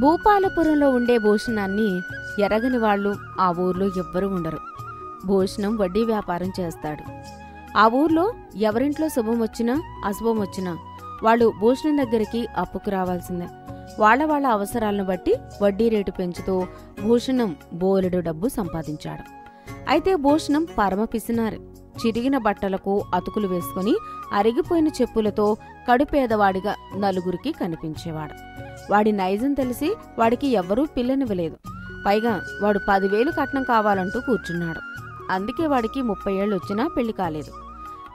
భూపాలపురంలో ఉండే భూషణాన్ని ఎరగని వాళ్ళు ఆ ఊర్లో ఎవ్వరూ ఉండరు. భూషణం వడ్డీ వ్యాపారం చేస్తాడు. ఆ ఊర్లో ఎవరింట్లో శుభం వచ్చినా అశుభం వచ్చినా వాళ్ళు భూషణం దగ్గరికి అప్పుకు రావాల్సిందే. వాళ్ళ అవసరాలను బట్టి వడ్డీ రేటు పెంచుతూ భూషణం బోలెడు డబ్బు సంపాదించాడు. అయితే భూషణం పరమ పిసినారి. చిరిగిన బట్టలకు అతుకులు వేసుకుని అరిగిపోయిన చెప్పులతో కడుపేదవాడిగా నలుగురికి కనిపించేవాడు. వాడి నైజం తెలిసి వాడికి ఎవ్వరూ పిల్లనివ్వలేదు. పైగా వాడు 10,000 కట్నం కావాలంటూ కూర్చున్నాడు. అందుకే వాడికి 30 ఏళ్ళు వచ్చినా పెళ్లి కాలేదు.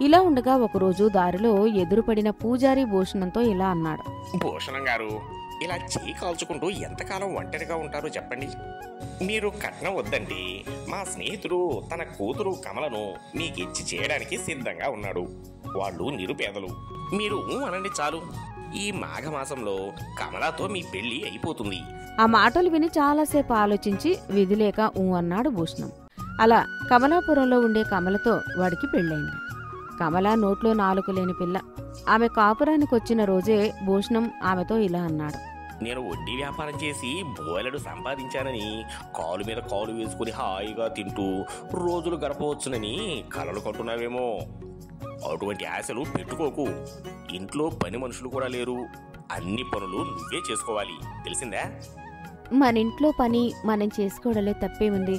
ఇలా ఉండగా ఒకరోజు దారిలో ఎదురుపడిన పూజారి భూషణంతో ఇలా అన్నాడు. భూషణం గారు, ఇలా చేయి కాల్చుకుంటూ ఎంతకాలం ఒంటరిగా ఉంటారో చెప్పండి. మీరు కట్నం వద్దండి. మా స్నేహితుడు తన కూతురు కమలను మీకిచ్చి చేయడానికి సిద్ధంగా ఉన్నాడు. వాళ్ళు నిరుపేదలు. మీరు అనండి చాలు. ఈ మాఘమాసంలో కమలతో మీ పెళ్లి అయిపోతుంది. ఆ మాటలు విని చాలాసేపు ఆలోచించి విధిలేక అన్నాడు భూషణం. అలా కమలాపురంలో ఉండే కమలతో వాడికి పెళ్ళైంది. కమల నోట్లో నాలుక లేని పిల్ల. ఆమె కాపురానికి వచ్చిన రోజే భూషణం ఆమెతో ఇలా అన్నాడు. నేను వడ్డీ వ్యాపారం చేసి బోలెడు సంపాదించానని కాలు మీద కాలు వేసుకుని హాయిగా తింటూ రోజులు గడపవచ్చునని కలలు కంటున్నావేమో. అటువంటి ఆశలు పెట్టుకోకు. ఇంట్లో పని మనుషులు కూడా లేరు. అన్ని పనులు నువ్వే చేసుకోవాలి, తెలిసిందా? మన ఇంట్లో పని మనం చేసుకోవడంలో తప్పే ఉంది.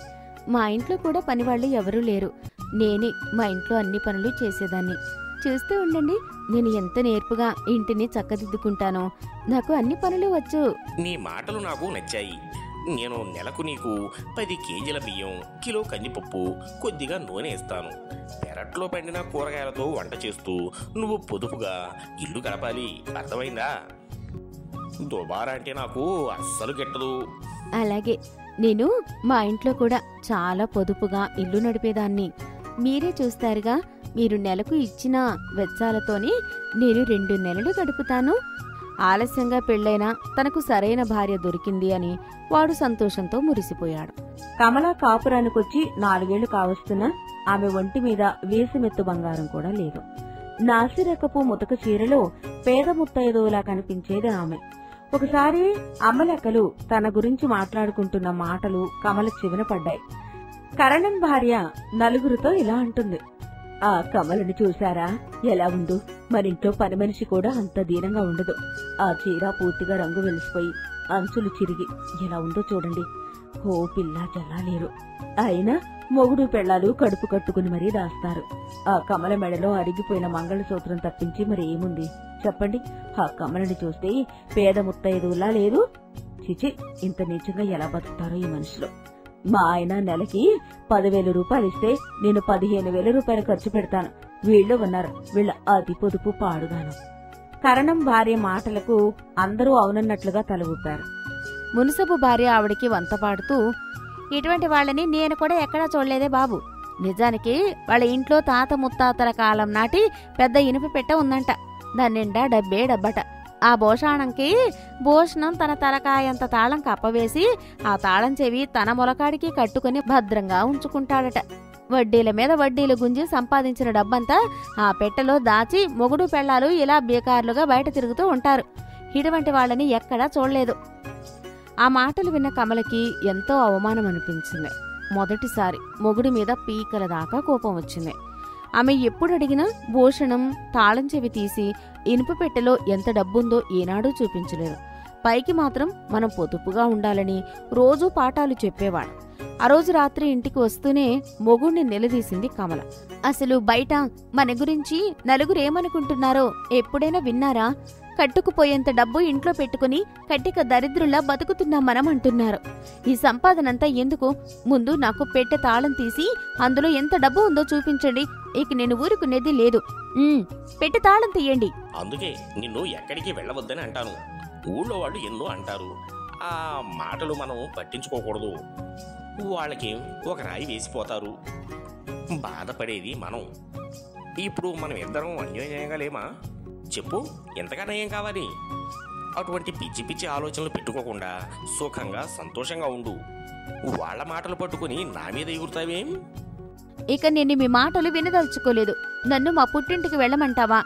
మా ఇంట్లో కూడా పనివాళ్ళు ఎవరూ లేరు. నేనే మా ఇంట్లో అన్ని పనులు చేసేదాన్ని. చూస్తూ ఉండండి, నేను ఎంత నేర్పుగా ఇంటిని చక్కదిద్దుకుంటానో. నాకు అన్ని పనులు వచ్చు. నీ మాటలు నాకు నచ్చాయి. నేను నెలకు నీకు 10 కేజీల బియ్యం, కిలో కందిపప్పు, కొద్దిగా నూనె ఇస్తాను. పెరట్లో పండిన కూరగాయలతో వంట చేస్తూ నువ్వు పొదుపుగా ఇల్లు గడపాలి, అర్థమైందా? దుబారా అంటే నాకు అస్సలు గిట్టదు. అలాగే, నేను మా ఇంట్లో కూడా చాలా పొదుపుగా ఇల్లు నడిపేదాన్ని. మీరే చూస్తారుగా, మీరు నెలకు ఇచ్చిన వెచ్చాలతోనే నేను 2 నెలలు గడుపుతాను. ఆలస్యంగా పెళ్లైనా తనకు సరైన భార్య దొరికింది అని వాడు సంతోషంతో మురిసిపోయాడు. కమల కాపురానికొచ్చి 4 ఏళ్లు కావస్తున్నా ఆమె ఒంటి మీద వేసిమెత్తు బంగారం కూడా లేదు. నాసిరకపు ముతక చీరలో పేద ముత్తైదువులా కనిపించేది ఆమె. ఒకసారి అమ్మలక్కలు తన గురించి మాట్లాడుకుంటున్న మాటలు కమల చెవిన పడ్డాయి. కరణం భార్య నలుగురితో ఇలా అంటుంది. ఆ కమలని చూశారా, ఎలా ఉందో? మరింట్లో పని మనిషి కూడా అంత దీనంగా ఉండదు. ఆ చీర పూర్తిగా రంగు వెలిసిపోయి అంచులు చిరిగి ఎలా ఉందో చూడండి. ఓ పిల్ల జల్లా లేరు. అయినా మొగుడు పెళ్లాలు కడుపు కట్టుకుని మరీ దాస్తారు. ఆ కమల మెడలో అరిగిపోయిన మంగళసూత్రం తప్పించి మరి ఏముంది చెప్పండి? ఆ కమలని చూస్తే పేద ముత్తైదులా లేదు. చిచి, ఇంత నీచంగా ఎలా బతుకుతారో ఈ మనుషులు. మా ఆయన నెలకి 10,000 రూపాయలు ఇస్తే నేను 15,000 రూపాయలు ఖర్చు పెడతాను. వీళ్ళు ఉన్నారు, వీళ్ళ అతి పొదుపు పాడుగాను. కరణం భార్య మాటలకు అందరూ అవునన్నట్లుగా తల ఊపారు. మున్సబు భార్య ఆవిడికి వంత పాడుతూ, ఇటువంటి వాళ్ళని నేను కూడా ఎక్కడా చూడలేదే బాబు. నిజానికి వాళ్ళ ఇంట్లో తాత ముత్తాతల కాలం నాటి పెద్ద ఇనుప పెట్ట ఉందంట. దాని నిండా డబ్బట. ఆ భూషాణంకి భూషణం తన తలకాయంత తాళం కప్పవేసి ఆ తాళం చెవి తన మొలకాడికి కట్టుకుని భద్రంగా ఉంచుకుంటాడట. వడ్డీల మీద వడ్డీలు గుంజి సంపాదించిన డబ్బంతా ఆ పెట్టెలో దాచి మొగుడు పెళ్లాలు ఇలా బేకార్లుగా బయట తిరుగుతూ ఉంటారు. ఇటువంటి వాళ్ళని ఎక్కడా చూడలేదు. ఆ మాటలు విన్న కమలకి ఎంతో అవమానం అనిపించింది. మొదటిసారి మొగుడి మీద పీకల దాకా కోపం వచ్చింది. ఆమె ఎప్పుడు అడిగినా భూషణం తాళం చెవి తీసి ఇనుప పెట్టెలో ఎంత డబ్బుందో ఏనాడూ చూపించలేదు. పైకి మాత్రం మనం పొదుపుగా ఉండాలని రోజూ పాఠాలు చెప్పేవాడు. ఆ రోజు రాత్రి ఇంటికి వస్తూనే మొగుణ్ణి నిలదీసింది కమల. అసలు బయట మన గురించి నలుగురేమనుకుంటున్నారో ఎప్పుడైనా విన్నారా? కట్టుకుపోయేంత డబ్బు ఇంట్లో పెట్టుకుని కట్టిక దరిద్రుల్లా బతుకుతున్నాం మనం అంటున్నారు. ఈ సంపాదనంతా ఎందుకు? ముందు నాకు పెట్టె తాళం తీసి అందులో ఎంత డబ్బు ఉందో చూపించండి. ఇక నేను ఊరుకునేది లేదు. పెట్టె తాళం తీయండి. అందుకే నిన్ను ఎక్కడికి వెళ్ళవద్దని అంటాను. ఊళ్ళో వాళ్ళు ఎన్నో అంటారు. ఆ మాటలు మనం పట్టించుకోకూడదు. వాళ్ళకి ఒక రాయి వేసిపోతారు. బాధపడేది మనం. ఇప్పుడు మనం ఇద్దరం అన్యోన్యంగా లేమా? చెప్పు, ఎంతకన్నా ఏం కావాలి? అటువంటి పిచ్చి పిచ్చి ఆలోచనలు పెట్టుకోకుండా సుఖంగా సంతోషంగా ఉండు. వాళ్ళ మాటలు పట్టుకుని నా మీద ఎగురుతావేం? ఇక నేను మీ మాటలు వినదలుచుకోలేదు. నన్ను మా పుట్టింటికి వెళ్ళమంటావా?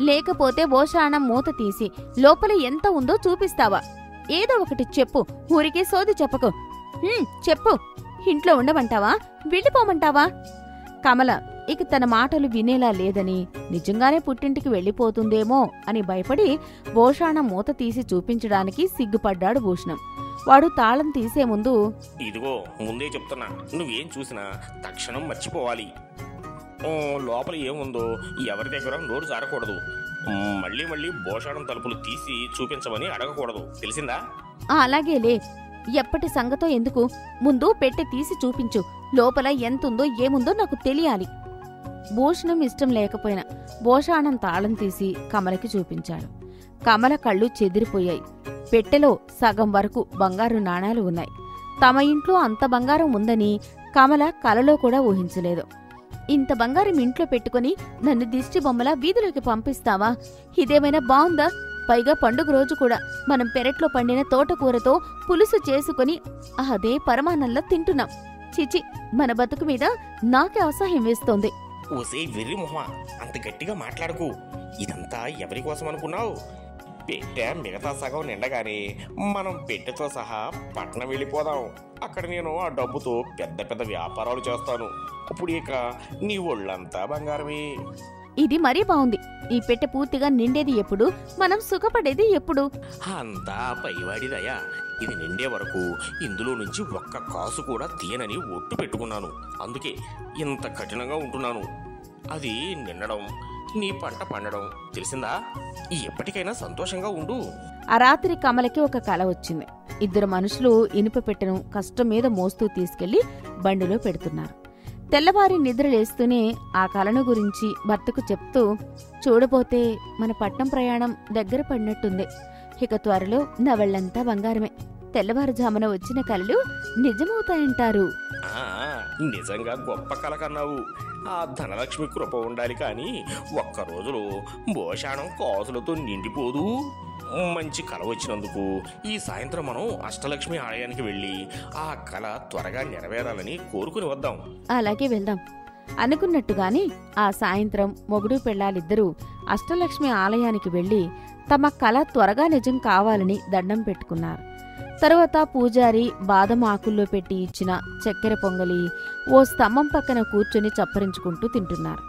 లేకపోతే భూషాణం మూత తీసి లోపల ఎంత ఉందో చూపిస్తావా? ఏదో ఒకటి చెప్పు, ఊరికే సోది చెప్పకు. చెప్పు, ఇంట్లో ఉండమంటావా, వెళ్ళిపోమంటావా? కమల ఇక తన మాటలు వినేలా లేదని, నిజంగానే పుట్టింటికి వెళ్ళిపోతుందేమో అని భయపడి భూషాణం మూత తీసి చూపించడానికి సిగ్గుపడ్డాడు భూషణం. వాడు తాళం తీసే ముందు, ఇదిగో ముందే చెప్తున్నా, నువ్వేం చూసినా తక్షణం మర్చిపోవాలి. లోపల ఏముందో ఎవరి దగ్గర నోరు జారకూడదు. మళ్ళీ మళ్ళీ భూషాణం తలుపులు తీసి చూపించమని అడగకూడదు, తెలిసిందా? అలాగేలే, ఎప్పటి సంగతో ఎందుకు, ముందు పెట్టె తీసి చూపించు. లోపల ఎంతుందో ఏముందో నాకు తెలియాలి. భూషణం ఇష్టం లేకపోయినా భూషాణం తాళం తీసి కమలకి చూపించాడు. కమల కళ్ళు చెదిరిపోయాయి. పెట్టెలో సగం వరకు బంగారు నాణాలు ఉన్నాయి. తమ ఇంట్లో అంత బంగారం ఉందని కమల కలలో కూడా ఊహించలేదు. ఇంత బంగారం ఇంట్లో పెట్టుకుని నన్ను దిష్టి బొమ్మలా వీధిలోకి పంపిస్తావా? ఇదేమైనా బావుందా? పైగా పండుగ రోజు కూడా మనం పెరట్లో పండిన తోటకూరతో పులుసు చేసుకుని అదే పరమాన్నంలో తింటున్నాం. చిచి, మన బతుకు మీద నాకే అసహ్యం వేస్తోంది. ఓసే వెర్రి మొహ, అంత గట్టిగా మాట్లాడకు. ఇదంతా ఎవరి కోసం అనుకున్నావు? పెట్టె మిగతా సగం నిండగానే మనం పెట్టెతో సహా పట్నం వెళ్ళిపోదాం. అక్కడ నేను ఆ డబ్బుతో పెద్ద పెద్ద వ్యాపారాలు చేస్తాను. అప్పుడు ఇక నీ ఒళ్ళంతా బంగారమే. ఇది మరీ బావుంది. ఈ పెట్టె పూర్తిగా నిండేది ఎప్పుడు, మనం సుఖపడేది ఎప్పుడు? అంతా పైవాడిదయా. ఇది నిండే వరకు ఇందులో నుంచి ఒక్క కాసు కూడా తీయనని ఒట్టు పెట్టుకున్నాను. అందుకే ఇంత కఠినంగా ఉంటున్నాను. అది నిండడం, నీ పంట పండడం, తెలిసిందా? ఎప్పటికైనా సంతోషంగా ఉండు. ఆ రాత్రి కమలకి ఒక కల వచ్చింది. ఇద్దరు మనుషులు ఇనుప పెట్టెను కష్టం మీద మోస్తూ తీసుకెళ్లి బండిలో పెడుతున్నారు. తెల్లవారి నిద్రలేస్తూనే ఆ కలను గురించి భర్తకు చెప్తూ, చూడబోతే మన పట్నం ప్రయాణం దగ్గర పడినట్టుంది. ఇక త్వరలో నా వాళ్ళంతా బంగారమే. తెల్లవారుజామున వచ్చిన కలలు నిజమవుతాయంటారు. నిజంగా గొప్ప కల కన్నావు. ఆ ధనలక్ష్మి కృప ఉండాలి కానీ ఒక్క రోజులో భూషాణం కాసులతో నిండిపోదు. మంచి కల వచ్చినందుకు ఈ సాయంత్రం మనం అష్టలక్ష్మి ఆలయానికి వెళ్ళి ఆ కల త్వరగా నెరవేరాలని కోరుకుని వద్దాం. అలాగే వెళ్దాం. అనుకున్నట్టుగాని ఆ సాయంత్రం మొగుడు పెళ్ళాలిద్దరూ అష్టలక్ష్మి ఆలయానికి వెళ్లి తమ కల త్వరగా నిజం కావాలని దండం పెట్టుకున్నారు. తరువాత పూజారి బాదం ఆకుల్లో పెట్టి ఇచ్చిన చక్కెర పొంగలి ఓ స్తంభం పక్కన కూర్చుని చప్పరించుకుంటూ తింటున్నారు.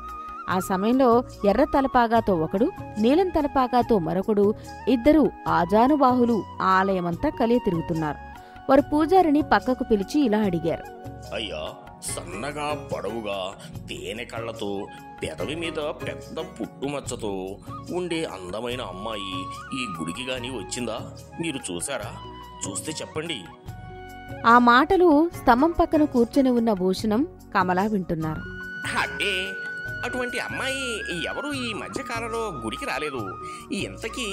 ఆ సమయంలో ఎర్ర తలపాగాతో ఒకడు, నీలం తలపాగాతో మరొకడు, ఇద్దరూ ఆజానుబాహులు ఆలయమంతా కలియ తిరుగుతున్నారు. వారు పూజారిని పక్కకు పిలిచి ఇలా అడిగారు. అయ్యా, సన్నగా పొడవుగా తేనె కళ్ళతో పెదవి మీద పెద్ద పుట్టుమచ్చతో ఉండే అందమైన అమ్మాయి ఈ గుడికి గాని వచ్చిందా? మీరు చూసారా? చూస్తే చెప్పండి. ఆ మాటలు స్తంభం పక్కన కూర్చొని ఉన్న భూషణం, కమల వింటున్నారు. అంటే అటువంటి అమ్మాయి ఎవరు ఈ మధ్యకాలంలో గుడికి రాలేదు. ఇంతకీ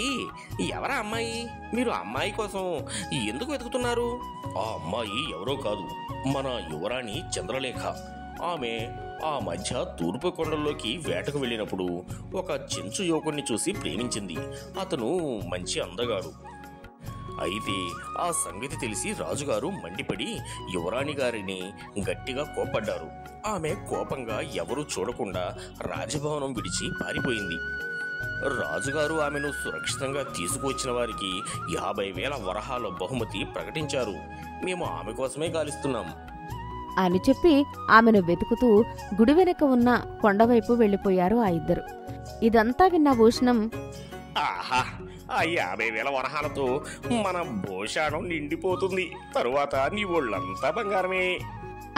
ఎవరా అమ్మాయి? మీరు అమ్మాయి కోసం ఎందుకు వెతుకుతున్నారు? ఆ అమ్మాయి ఎవరో కాదు, మన యువరాణి చంద్రలేఖ. ఆమె ఆ మధ్య తూర్పు కొండల్లోకి వేటకు వెళ్ళినప్పుడు ఒక చెంచు యువకుణ్ణి చూసి ప్రేమించింది. అతను మంచి అందగాడు. అయితే ఆ సంగతి తెలిసి రాజుగారు మండిపడి యువరాణి గారిని గట్టిగా కోప్పడ్డారు. ఆమె కోపంగా ఎవరూ చూడకుండా రాజభవనం విడిచి పారిపోయింది. రాజుగారు ఆమెను సురక్షితంగా తీసుకువచ్చిన వారికి 50,000 వరహాల బహుమతి ప్రకటించారు. మేము ఆమె కోసమే గాలిస్తున్నాం అని చెప్పి ఆమెను వెతుకుతూ గుడి వెనక ఉన్న కొండవైపు వెళ్లిపోయారు ఆ ఇద్దరు. ఇదంతా విన్న భూషణం, ఆహా, ఆ 50,000 వరహాలతో మన భూషాణం నిండిపోతుంది. తరువాత నీ ఒళ్ళంతా బంగారమే.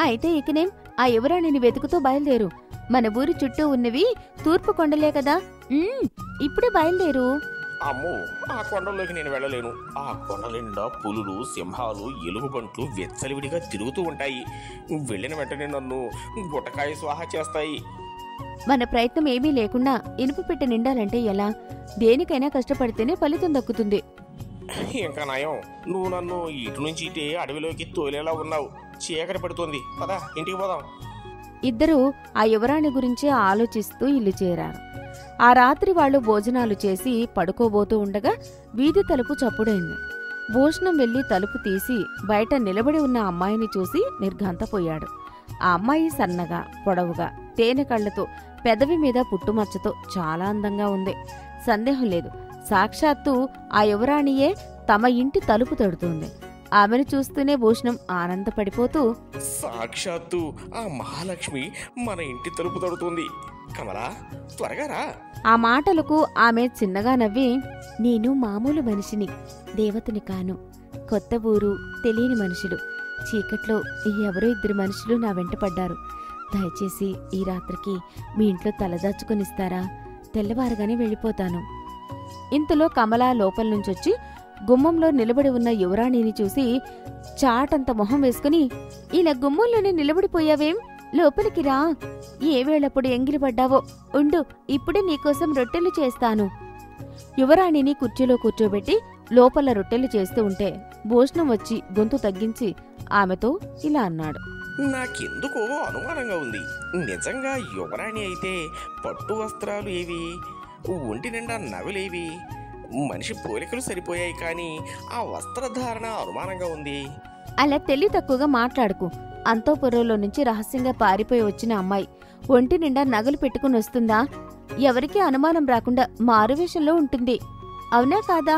అయితే ఇకనేం ఆ యువరాణిని వెతుకుతూ బయలుదేరు. మన ఊరి చుట్టూ ఉన్నవి తూర్పు కొండలే కదా. ఇప్పుడే బయలుదేరు. అమ్మో, ఆ కొండల్లోకి నేను వెళ్ళలేను. ఆ కొండల నిండా పులులు, సింహాలు, ఎలుగుబంట్లు వెచ్చలివిడిగా తిరుగుతూ ఉంటాయి. వెళ్ళిన వెంటనే నన్ను గుట్టకాయ స్వాహా చేస్తాయి. మన ప్రయత్నం ఏమీ లేకుండా ఇనుపు పెట్టె నిండాలంటే ఎలా? దేనికైనా కష్టపడితేనే ఫలితం దక్కుతుంది. ఇంకా నయం, నువ్వు నన్ను ఇటు నుంచి ఇటే అడవిలోకి తోలేలా ఉన్నావు. చీకటి పడుతుంది, పద ఇంటికి పోదాం. ఇద్దరూ ఆ యువరాణి గురించి ఆలోచిస్తూ ఇల్లు చేరారు. ఆ రాత్రి వాళ్లు భోజనాలు చేసి పడుకోబోతూ ఉండగా వీధి తలుపు చప్పుడైంది. భూషణం వెళ్లి తలుపు తీసి బయట నిలబడి ఉన్న అమ్మాయిని చూసి నిర్ఘాంతపోయాడు. ఆ అమ్మాయి సన్నగా, పొడవుగా, తేనె కళ్లతో, పెదవి మీద పుట్టుమచ్చతో చాలా అందంగా ఉంది. సందేహం లేదు, సాక్షాత్తు ఆ యువరాణియే తమ ఇంటి తలుపు తడుతోంది. ఆమెను చూస్తూనే భూషణం ఆనందపడిపోతూ, సాక్షాత్తు ఆ మహాలక్ష్మి మన ఇంటి తలుపు తడుతుంది. కమలా, త్వరగా రా. ఆ మాటలకు ఆమె చిన్నగా నవ్వి, నేను మామూలు మనిషిని, దేవతని కాను. కొత్త ఊరు, తెలియని మనుషులు. చీకట్లో ఎవరో ఇద్దరు మనుషులు నా వెంట పడ్డారు. దయచేసి ఈ రాత్రికి మీ ఇంట్లో తలదాచుకొనిస్తారా? తెల్లవారుగానే వెళ్ళిపోతాను. ఇంతలో కమల లోపల నుంచొచ్చి గుమ్మంలో నిలబడి ఉన్న యువరాణిని చూసి చాటంత మొహం వేసుకుని, ఇలా గుమ్మంలోనే నిలబడిపోయావేం? లోపలికి రా. ఏ వేళప్పుడు ఎంగిలిపడ్డావో. ఉండు, ఇప్పుడే నీకోసం రొట్టెలు చేస్తాను. యువరాణిని కుర్చీలో కూర్చోబెట్టి లోపల రొట్టెలు చేస్తూ ఉంటే భూషణం వచ్చి గొంతు తగ్గించి ఆమెతో ఇలా అన్నాడు. నాకెందుకో అనుమానంగా ఉంది. నిజంగా యువరాణి అయితే పట్టు వస్త్రాలు ఏవి, ఒంటి నిండా నగలేవి, మనిషి పోలికలు సరిపోయాయి, కానీ ఆ వస్త్రధారణ అనుమానంగా ఉంది. అలా తెలివి తక్కువగా మాట్లాడుకు. అంతఃపురంలో నుంచి రహస్యంగా పారిపోయి వచ్చిన అమ్మాయి ఒంటి నిండా నగలు పెట్టుకుని వస్తుందా? ఎవరికీ అనుమానం రాకుండా మారువేషంలో ఉంటుంది. అవునా కాదా?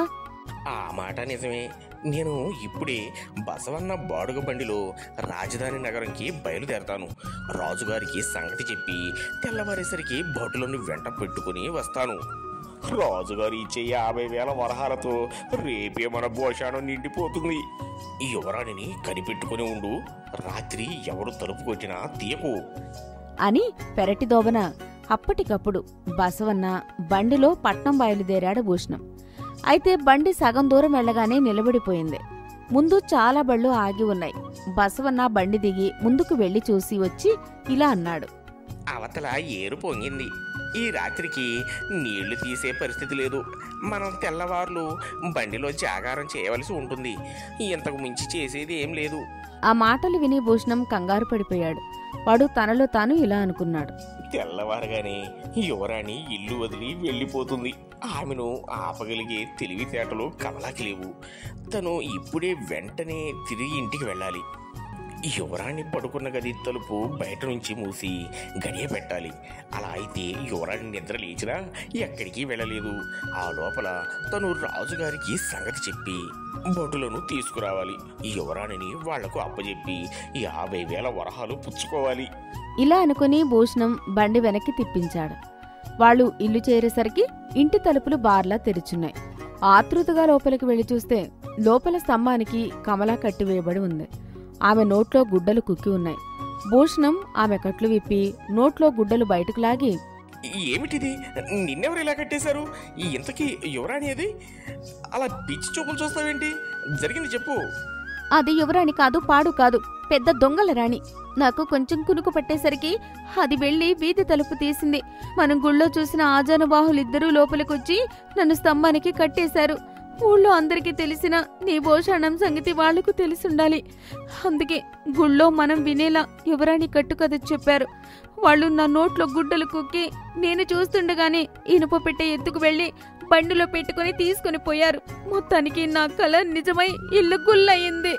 ఆ మాట నిజమే. నేను ఇప్పుడే బసవన్న బాడుగ బండిలో రాజధాని నగరంకి బయలుదేరతాను. రాజుగారికి సంగతి చెప్పి తెల్లవారేసరికి భటులను వెంట పెట్టుకుని వస్తాను. రాజుగారు ఇచ్చే 50,000 వరహాలతో రేపే మన భోషాణం నిండిపోతుంది. ఈ యువరాణిని కనిపెట్టుకుని ఉండు. రాత్రి ఎవరు తలుపు కొట్టినా తీయకు అని పెరటి దోబన అప్పటికప్పుడు బసవన్న బండిలో పట్నం బయలుదేరాడు భూషణం. అయితే బండి సగం దూరం వెళ్లగానే నిలబడిపోయింది. ముందు చాలా బళ్ళు ఆగి ఉన్నాయి. బసవన్న బండి దిగి ముందుకు వెళ్లి చూసి వచ్చి ఇలా అన్నాడు. అవతల ఏరు పొంగింది. ఈ రాత్రికి నీళ్లు తీసే పరిస్థితి లేదు. మనం తెల్లవార్లు బండిలో జాగారం చేయవలసి ఉంటుంది. ఇంతకు మించి చేసేది ఏం లేదు. ఆ మాటలు విని భూషణం కంగారు పడిపోయాడు. వాడు తనలో తాను ఇలా అనుకున్నాడు. తెల్లవారగానే యువరాణి ఇల్లు వదిలి వెళ్ళిపోతుంది. ఆమెను ఆపగలిగే తెలివితేటలు కమలాకి లేవు. తను ఇప్పుడే వెంటనే తిరిగి ఇంటికి వెళ్ళాలి. యువరాణి పడుకున్న గది తలుపు బయట నుంచి మూసి గడియ పెట్టాలి. అలా అయితే యువరాణి నిద్ర లేచినా ఎక్కడికి వెళ్ళలేదు. ఆ లోపల తను రాజుగారికి సంగతి చెప్పి భటులను తీసుకురావాలి. యువరాణిని వాళ్లకు అప్పజెప్పి 50,000 వరహాలు పుచ్చుకోవాలి. ఇలా అనుకుని భూషణం బండి వెనక్కి తిప్పించాడు. వాళ్ళు ఇల్లు చేరేసరికి ఇంటి తలుపులు బార్లా తెరుచున్నాయి. ఆతృతగా లోపలికి వెళ్లి చూస్తే లోపల స్తంభానికి కమల కట్టివేయబడి ఉంది. ఆమె నోట్లో గుడ్డలు కుక్కి ఉన్నాయి. భూషణం ఆమె కట్లు విప్పి నోట్లో గుడ్డలు బయటకు లాగి, ఏమిటిది? నిన్నెవరు ఇలా కట్టేశారు? ఇంతకీ యువరాణి అది? అలా పిచ్చి చూపులు చూస్తావేంటి? జరిగింది చెప్పు. అది యువరాణి కాదు, పాడు కాదు, పెద్ద దొంగల రాణి. నాకు కొంచెం కునుకు పట్టేసరికి అది వెళ్లి వీధి తలుపు తీసింది. మనం గుళ్ళో చూసిన ఆజానుబాహులిద్దరూ లోపలికొచ్చి నన్ను స్తంభానికి కట్టేశారు. ఊళ్ళో అందరికీ తెలిసిన నీ భోషణం సంగతి వాళ్లకు తెలిసుండాలి. అందుకే గుళ్ళో మనం వినేలా యువరాణి కట్టుకథ చెప్పారు. వాళ్ళు నా నోట్లో గుడ్డలు కుక్కి నేను చూస్తుండగానే ఇనుప పెట్టె ఎత్తుకు వెళ్లి బండిలో పెట్టుకుని తీసుకుని పోయారు. మొత్తానికి నా కల నిజమై ఇల్లు గుల్లయింది.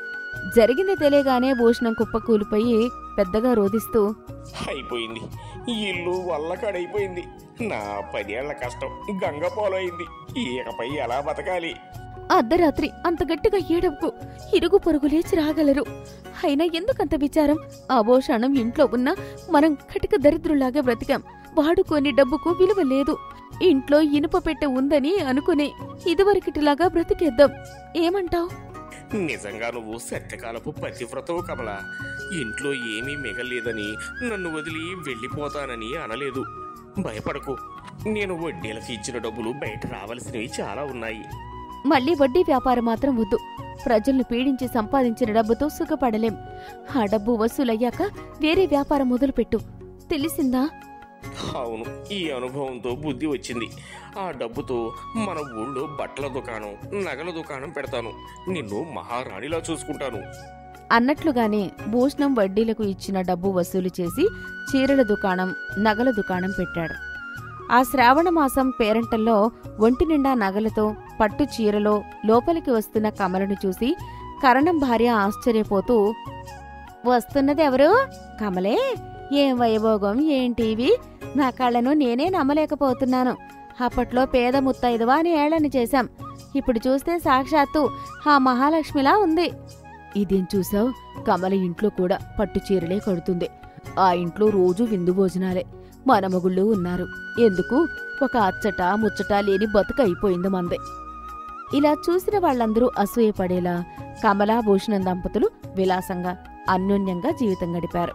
జరిగింది తెలియగానే భూషణం కుప్ప కూలిపోయి పెద్దగా రోదిస్తూ, అయిపోయింది, ఇల్లు వల్లకాడైపోయింది. నా 10 ఏళ్ల కష్టం గంగపోలైంది. ఇకపై ఎలా బతకాలి? అర్ధరాత్రి అంత గట్టిగా ఏడవకు. ఇరుగు పొరుగు లేచి రాగలరు. అయినా ఎందుకంత విచారం? ఆ భూషణం ఇంట్లో ఉన్న మనం కటిక దరిద్రులాగా బ్రతికాం. వాడుకోని డబ్బుకు విలువ లేదు. ఇంట్లో ఇనుప పెట్టె ఉందని అనుకుని ఇదివరకిటిలాగా బ్రతికేద్దాం. ఏమంటావ్? నిజంగా నువ్వు సత్యకాలపు పతివ్రతవు కమల. ఇంట్లో ఏమీ మిగలేదని నన్ను వదిలి వెళ్ళిపోతానని అనలేదు. భయపడకు. నేను వడ్డీలకి ఇచ్చిన డబ్బులు బయట రావాల్సినవి చాలా ఉన్నాయి. మళ్ళీ వడ్డీ వ్యాపారం మాత్రం వద్దు. ప్రజల్ని పీడించి సంపాదించిన డబ్బుతో సుఖపడలేం. ఆ డబ్బు వసూలయ్యాక వేరే వ్యాపారం మొదలుపెట్టు. తెలిసిందా? అవును, ఈ అనుభవంతో బుద్ధి వచ్చింది. ఆ డబ్బుతో మన ఊళ్ళో బట్టల దుకాణం, నగల దుకాణం పెడతాను. నిన్ను మహారాణిలా చూసుకుంటాను. అన్నట్లుగానే భూషణం వడ్డీలకు ఇచ్చిన డబ్బు వసూలు చేసి చీరల దుకాణం, నగల దుకాణం పెట్టాడు. ఆ శ్రావణమాసం పేరంటల్లో ఒంటి నిండా నగలతో పట్టు చీరలో లోపలికి వస్తున్న కమలను చూసి కరణం భార్య ఆశ్చర్యపోతూ, వస్తున్నదెవరు? కమలే? ఏం వైభోగం ఏంటివి? నా కళ్ళను నేనే నమ్మలేకపోతున్నాను. అప్పట్లో పేద ముత్తైదువా అని ఏళని చేశాం. ఇప్పుడు చూస్తే సాక్షాత్తు ఆ మహాలక్ష్మిలా ఉంది. ఇదేం చూసావ్, కమల ఇంట్లో కూడా పట్టు చీరలే కడుతుంది. ఆ ఇంట్లో రోజు విందు భోజనాలే. మన మొగుళ్ళు ఉన్నారు. ఎందుకు ఒక అచ్చట ముచ్చట లేని బతుకు అయిపోయింది మందే. ఇలా చూసిన వాళ్ళందరూ అసూయపడేలా కమలాభూషణం దంపతులు విలాసంగా అన్యోన్యంగా జీవితం గడిపారు.